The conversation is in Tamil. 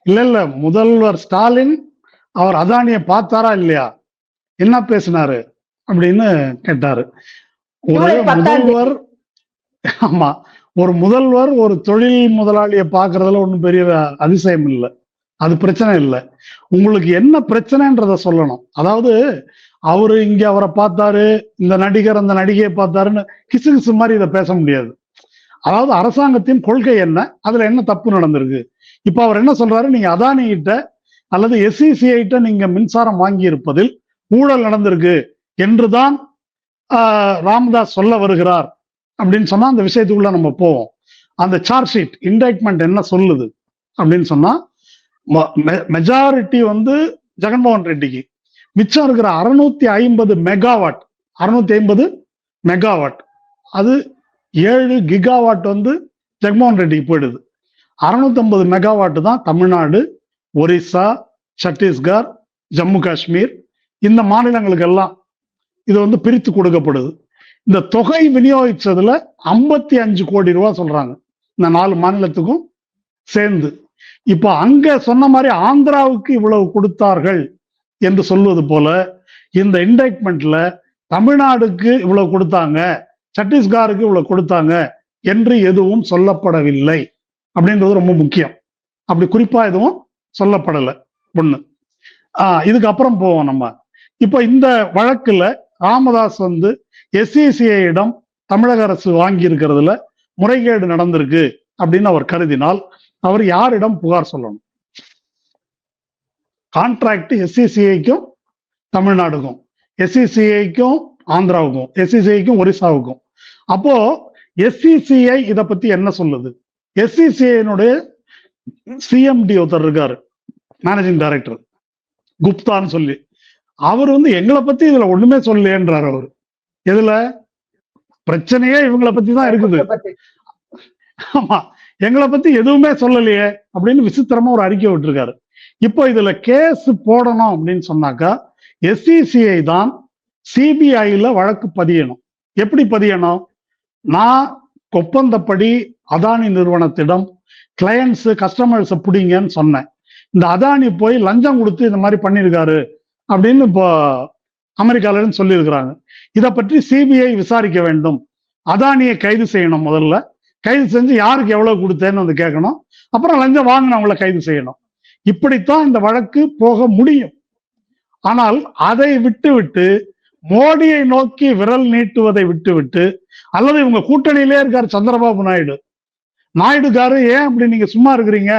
இல்ல முதல்வர் ஸ்டாலின் அவர் அதானியை பார்த்தாரா இல்லையா, என்ன பேசினாரு அப்படின்னு கேட்டாரு. ஒரு முதல்வர், ஆமா, ஒரு முதல்வர் ஒரு தொழில் முதலாளியை பார்க்கறதுல ஒன்றும் பெரிய அதிசயம் இல்லை, அது பிரச்சனை இல்லை. உங்களுக்கு என்ன பிரச்சனைன்றத சொல்லணும். அதாவது அவரு இங்க அவரை பார்த்தாரு, இந்த நடிகர் அந்த நடிகையை பார்த்தாருன்னு கிசு கிசு மாதிரி இதை பேச முடியாது. அதாவது அரசாங்கத்தின் கொள்கை என்ன, அதுல என்ன தப்பு நடந்திருக்கு. இப்ப அவர் என்ன சொல்றாரு, நீங்க அதானி கிட்ட அல்லது SECI கிட்ட நீங்க மின்சாரம் வாங்கி இருப்பதில் ஊழல் நடந்திருக்கு என்றுதான் ராமதாஸ் சொல்ல வருகிறார் அப்படின்னு சொன்னா அந்த விஷயத்துக்குள்ள நம்ம போவோம். அந்த சார்ஜ் ஷீட் இண்டைட்மெண்ட் என்ன சொல்லுது அப்படின்னு சொன்னா, மெஜாரிட்டி வந்து ஜெகன்மோகன் ரெட்டிக்கு, மிச்சம் இருக்கிற 650 மெகாவாட், 650 மெகாவாட், அது 7 கிகாவாட் வந்து ஜெகன்மோகன் ரெட்டிக்கு போயிடுது. 650 மெகாவாட் தான் தமிழ்நாடு, ஒரிசா, சத்தீஸ்கர், ஜம்மு காஷ்மீர் இந்த மாநிலங்களுக்கு எல்லாம் இது வந்து பிரித்து கொடுக்கப்படுது. இந்த தொகை விநியோகிச்சதுல 55 கோடி ரூபாய் சொல்றாங்க இந்த 4 மாநிலத்துக்கும் சேர்ந்து. இப்ப அங்க சொன்ன மாதிரி ஆந்திராவுக்கு இவ்வளவு கொடுத்தார்கள் என்று சொல்வது போல இந்த இண்டைட்மெண்ட்ல தமிழ்நாடுக்கு இவ்வளவு கொடுத்தாங்க, சத்தீஸ்கருக்கு இவ்வளவு கொடுத்தாங்க என்று எதுவும் சொல்லப்படவில்லை அப்படின்றது ரொம்ப முக்கியம். அப்படி குறிப்பா எதுவும் சொல்லப்படலை. ஒண்ணு. இதுக்கப்புறம் போவோம் நம்ம. இப்ப இந்த வழக்குல ராமதாஸ் வந்து SECI-இடம் தமிழக அரசு வாங்கி இருக்கிறதுல முறைகேடு நடந்திருக்கு அப்படின்னு அவர் கருதினால் அவர் யாரிடம் புகார் சொல்லணும்? கான்ட்ராக்ட் SECI-க்கும் தமிழ்நாடுக்கும், SECI-க்கும் ஆந்திராவுக்கும், SECI-க்கும் ஒரிசாவுக்கும். அப்போ SECI இதை பத்தி என்ன சொல்லுது? SECI-னுடைய CMD ஒருத்தர் இருக்காரு, மேனேஜிங் டைரக்டர் குப்தான்னு சொல்லி, அவர் வந்து எங்களை பத்தி இதுல ஒண்ணுமே சொல்லலையேன்றார். அவர் எதுல பிரச்சனையே இவங்களை பத்தி தான் இருக்குது, ஆமா, எங்களை பத்தி எதுவுமே சொல்லலையே அப்படின்னு விசித்திரமா ஒரு அறிக்கை விட்டுருக்காரு. இப்போ இதுல கேஸ் போடணும் அப்படின்னு சொன்னாக்கா SECI தான் CBI-ல வழக்கு பதியணும். எப்படி பதியணும்? நான் ஒப்பந்தப்படி அதானி நிறுவனத்திடம் கிளையன்ஸ் கஸ்டமர்ஸ் பிடிங்கன்னு சொன்னேன், இந்த அதானி போய் லஞ்சம் கொடுத்து இந்த மாதிரி பண்ணியிருக்காரு அப்படின்னு இப்போ அமெரிக்கால சொல்லியிருக்கிறாங்க. இதை பற்றி CBI விசாரிக்க வேண்டும், அதானியை கைது செய்யணும். முதல்ல கைது செஞ்சு யாருக்கு எவ்வளவு கொடுத்தேன்னு வந்து கேட்கணும், அப்புறம் லஞ்சம் வாங்கினவங்கள கைது செய்யணும். இப்படித்தான் இந்த வழக்கு போக முடியும். ஆனால் அதை விட்டு மோடியை நோக்கி விரல் நீட்டுவதை விட்டு, அல்லது இவங்க கூட்டணியிலே இருக்காரு சந்திரபாபு நாயுடுகாரு, ஏன் அப்படி நீங்க சும்மா இருக்கிறீங்க